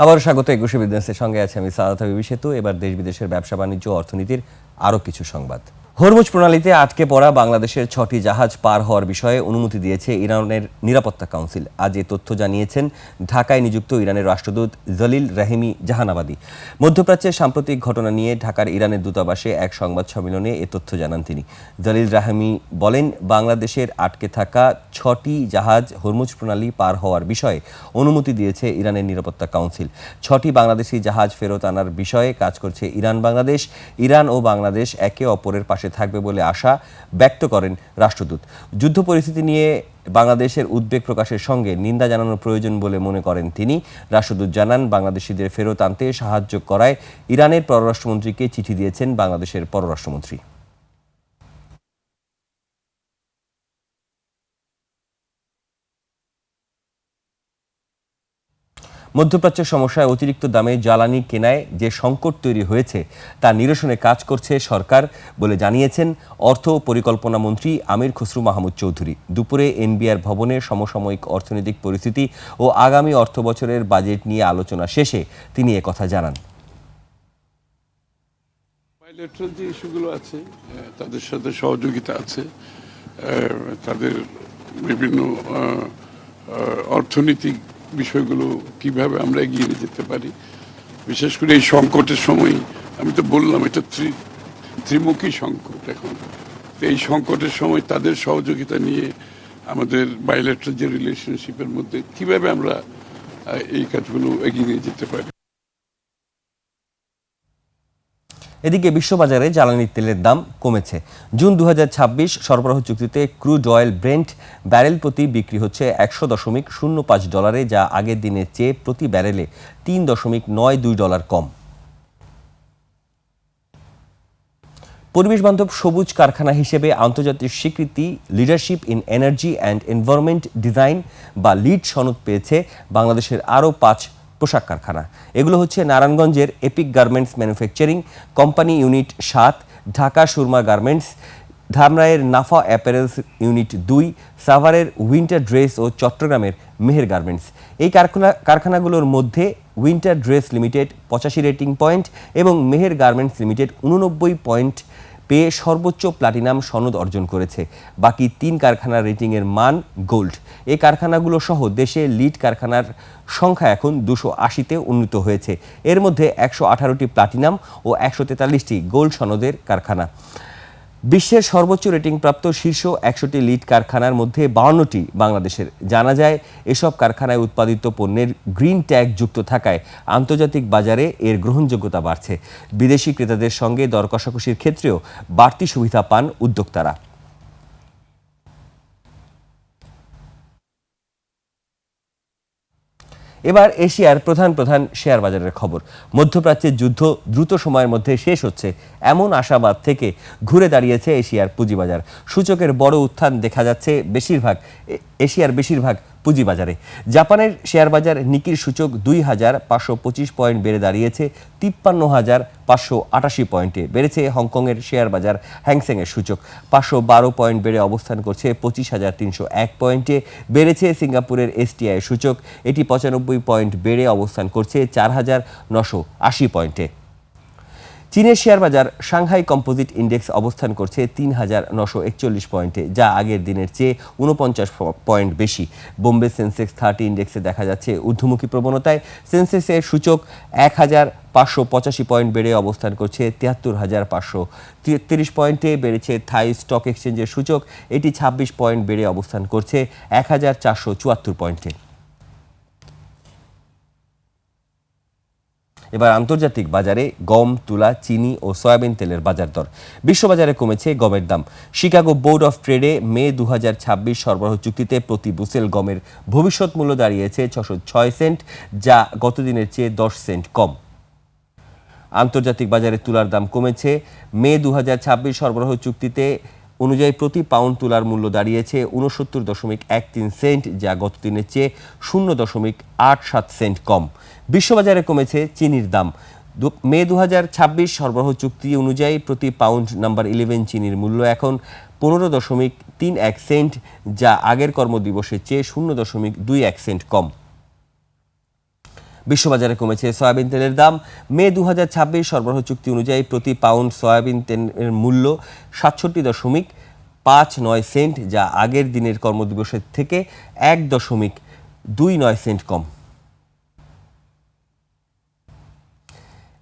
আবার স্বাগত ২১ বিজনেসের সঙ্গে আছে আমি সাদাত হাবিব সেতু। এবার দেশ বিদেশের ব্যবসা বাণিজ্য অর্থনীতির আরও কিছু সংবাদ। হরমুজ প্রণালীতে আটকে পড়া বাংলাদেশের ৬টি জাহাজ পার হওয়ার বিষয়ে অনুমতি দিয়েছে ইরানের নিরাপত্তা কাউন্সিল। আজ এ তথ্য জানিয়েছেন ঢাকায় নিযুক্ত ইরানের রাষ্ট্রদূত জলিল রাহিমি জাহানাবাদী। মধ্যপ্রাচ্যের সাম্প্রতিক ঘটনা নিয়ে ঢাকার ইরানের দূতাবাসে এক সংবাদ সম্মেলনে এ তথ্য জানান তিনি। জলিল রাহিমি বলেন, বাংলাদেশের আটকে থাকা ৬টি জাহাজ হরমুজ প্রণালী পার হওয়ার বিষয়ে অনুমতি দিয়েছে ইরানের নিরাপত্তা কাউন্সিল। ৬টি বাংলাদেশি জাহাজ ফেরত আনার বিষয়ে কাজ করছে বাংলাদেশ। ইরান ও বাংলাদেশ একে অপরের পাশে থাকবে বলে আশা ব্যক্ত করেন রাষ্ট্রদূত। যুদ্ধ পরিস্থিতি নিয়ে বাংলাদেশের উদ্বেগ প্রকাশের সঙ্গে নিন্দা জানানোর প্রয়োজন বলে মনে করেন তিনি। রাষ্ট্রদূত জানান, বাংলাদেশিদের ফেরত আনতে সাহায্য করায় ইরানের পররাষ্ট্রমন্ত্রীকে চিঠি দিয়েছেন বাংলাদেশের পররাষ্ট্রমন্ত্রী। মধ্যপ্রাচ্যের সমস্যায় অতিরিক্ত দামে জ্বালানি কেনায় যে সংকট তৈরি হয়েছে তা নিরসনে কাজ করছে সরকার বলে জানিয়েছেন অর্থ ও পরিকল্পনা মন্ত্রী আমির খসরু মাহমুদ চৌধুরী। দুপুরে এনবিআর ভবনে সমসাময়িক অর্থনৈতিক পরিস্থিতি ও আগামী অর্থবছরের বাজেট নিয়ে আলোচনা শেষে তিনি একথা জানান। বাইলেটারাল যে ইস্যুগুলো আছে তাদের সাথে সহযোগিতা আছে, তাদের বিভিন্ন অর্থনৈতিক বিষয়গুলো কিভাবে আমরা এগিয়ে নিয়ে যেতে পারি, বিশেষ করে এই সংকটের সময়। আমি তো বললাম এটা ত্রিমুখী সংকট এখন। এই সংকটের সময় তাদের সহযোগিতা নিয়ে আমাদের বাইলেটারাল যে রিলেশনশিপের মধ্যে কিভাবে আমরা এই কাজগুলো এগিয়ে নিয়ে যেতে পারি। এদিকে বিশ্ববাজারে জ্বালানি তেলের দাম কমেছে। জুন ২০২৬ সরবরাহ চুক্তিতে ক্রুড অয়েল ব্রেন্ট ব্যারেল প্রতি বিক্রি হচ্ছে $১০০.05, যা আগের দিনের চেয়ে প্রতি ব্যারেলে $৩.৯২ কম। পরিবেশ বান্ধব সবুজ কারখানা হিসেবে আন্তর্জাতিক স্বীকৃতি leadership in energy and environment design বা লিড সনদ পেয়েছে বাংলাদেশের আরও ৫ পোশাক কারখানা। এগুলো হচ্ছে নারায়ণগঞ্জের Epic garments manufacturing company unit ৭, Dhaka Surma garments, ধামরাইয়ের নাফা অ্যাপারেলস ইউনিট ২, সাভারের উইন্টার ড্রেস ও চট্টগ্রামের মেহের গার্মেন্টস। এই কারখানাগুলোর মধ্যে winter dress limited ৮৫ rating point এবং মেহের গার্মেন্টস লিমিটেড ৮৯ পয়েন্ট পেয়ে সর্বোচ্চ প্লাটিনাম সনদ অর্জন করেছে। বাকি ৩ কারখানার রেটিংয়ের মান গোল্ড। এই কারখানাগুলো সহ দেশে লিড কারখানার সংখ্যা এখন ২৮০-তে উন্নীত হয়েছে। এর মধ্যে ১১৮টি প্লাটিনাম ও ১৪৩টি গোল্ড সনদের কারখানা। বিশ্বের সর্বোচ্চ রেটিংপ্রাপ্ত শীর্ষ ১০০টি লিড কারখানার মধ্যে ৫২টি বাংলাদেশের। জানা যায়, এসব কারখানায় উৎপাদিত পণ্যের গ্রিন ট্যাগ যুক্ত থাকায় আন্তর্জাতিক বাজারে এর গ্রহণযোগ্যতা বাড়ছে। বিদেশি ক্রেতাদের সঙ্গে দর কষাকষির ক্ষেত্রেও বাড়তি সুবিধা পান উদ্যোক্তারা। এবার এশিয়ার প্রধান শেয়ার বাজারের খবর। মধ্যপ্রাচ্যের যুদ্ধ দ্রুত সময়ের মধ্যে শেষ হচ্ছে এমন আশাবাদ থেকে ঘুরে দাঁড়িয়েছে এশিয়ার পুঁজিবাজার। সূচকের বড় উত্থান দেখা যাচ্ছে এশিয়ার বেশিরভাগ পুঁজিবাজারে। জাপানের শেয়ার বাজার নিকির সূচক ২,৫২৫ পয়েন্ট বেড়ে দাঁড়িয়েছে ৫৩,৫৮৮ পয়েন্টে। বেড়েছে হংকংয়ের শেয়ার বাজার হ্যাংসেংয়ের সূচক ৫১২ পয়েন্ট বেড়ে অবস্থান করছে ২৫,৩০১ পয়েন্টে। বেড়েছে সিঙ্গাপুরের এসটিআই সূচক, এটি ৯৫ পয়েন্ট বেড়ে অবস্থান করছে ৪,৯৮০ পয়েন্টে। চীনের শেয়ার বাজার সাংহাই কম্পোজিট ইন্ডেক্স অবস্থান করছে ৩,৯৪১ পয়েন্টে, যা আগের দিনের চেয়ে ৪৯ পয়েন্ট বেশি। বোম্বে সেন্সেক্স 30 ইন্ডেক্সে দেখা যাচ্ছে ঊর্ধ্বমুখী প্রবণতায়। সেন্সেক্সের সূচক ১,৫৮৫ পয়েন্ট বেড়ে অবস্থান করছে ৭৩,৫৩৩ পয়েন্টে। বেড়েছে থাই স্টক এক্সচেঞ্জের সূচক, এটি ২৬ পয়েন্ট বেড়ে অবস্থান করছে ১,৪৭৪ পয়েন্টে। এবার আন্তর্জাতিক বাজারে গম, তুলা, চিনি ও সয়াবিন তেলের বাজার দর। বিশ্ববাজারে কমেছে গমের দাম। শিকাগো বোর্ড অফ ট্রেডে মে ২০২৬ সরবরাহ চুক্তিতে প্রতি বুসেল গমের ভবিষ্যৎ মূল্য দাঁড়িয়েছে ৬০৬ সেন্ট, যা গত দিনের চেয়ে ১০ সেন্ট কম। আন্তর্জাতিক বাজারে তুলার দাম কমেছে। মে ২০২৬ সরবরাহ চুক্তিতে অনুযায়ী প্রতি পাউন্ড তুলার মূল্য দাঁড়িয়েছে ৬৯.১৩ সেন্ট, যা গত দিনের চেয়ে ০.৮৭ সেন্ট কম। বিশ্ববাজারে কমেছে চিনির দাম। মে ২০২৬ সরবরাহ চুক্তি অনুযায়ী প্রতি পাউন্ড নাম্বার 11 চিনির মূল্য এখন ১৫.৩১ সেন্ট, যা আগের কর্মদিবসের চেয়ে ০.২১ সেন্ট কম। বিশ্ববাজারে কমেছে সয়াবিন তেলের দাম। মে 2026 সরবরাহ চুক্তি অনুযায়ী প্রতি পাউন্ড সয়াবিন তেলের মূল্য 67.59 সেন্ট, যা আগের দিনের কর্মদিবসের থেকে 1.29 সেন্ট কম।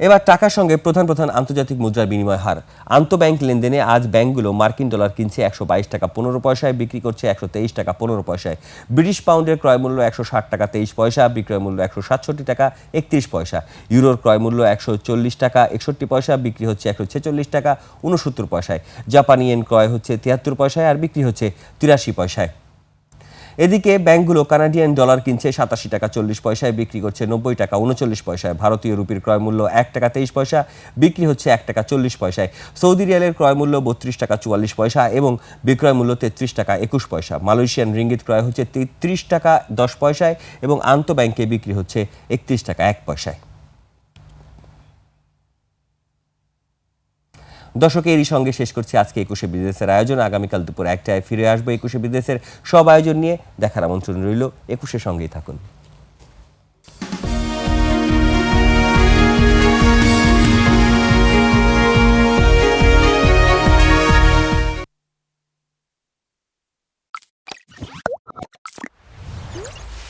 এবার টাকার সঙ্গে প্রধান আন্তর্জাতিক মুদ্রার বিনিময় হার। আন্তঃব্যাংক লেনদেনে আজ ব্যাংকগুলো মার্কিন ডলার কিনছে 122 টাকা 15 পয়সায়, বিক্রি করছে 123 টাকা 15 পয়সায়। ব্রিটিশ পাউন্ডের ক্রয় মূল্য 160 টাকা 23 পয়সা, বিক্রয় মূল্য 167 টাকা 31 পয়সা। ইউরোর ক্রয় মূল্য 140 টাকা 61 পয়সা, বিক্রি হচ্ছে 146 টাকা 69 পয়সায়। জাপানি ইয়েন ক্রয় হচ্ছে 73 পয়সায় আর বিক্রি হচ্ছে 83 পয়সায়। এদিকে ব্যাংকগুলো কানাডিয়ান ডলার কিনছে 87 টাকা 40 পয়সায়, বিক্রি করছে 90 টাকা 39 পয়সায়। ভারতীয় রুপির ক্রয় মূল্য 1 টাকা 23 পয়সা, বিক্রি হচ্ছে 1 টাকা 40 পয়সায়। সৌদি রিয়ালের ক্রয় মূল্য 32 টাকা 44 পয়সা এবং বিক্রয় মূল্য 33 টাকা 21 পয়সা। মালয়েশিয়ান রিঙ্গিত ক্রয় হচ্ছে 33 টাকা 10 পয়সায় এবং আন্তঃব্যাংকে বিক্রি হচ্ছে 31 টাকা 1 পয়সায়। দর্শক, এরই সঙ্গে শেষ করছি আজকে 21শে বিজনেসের আয়োজন। আগামীকাল দুপুর 1টায় ফিরে আসবো 21শে বিজনেসের সব আয়োজন নিয়ে। দেখার আমন্ত্রণ রইল। 21শে সঙ্গেই থাকুন।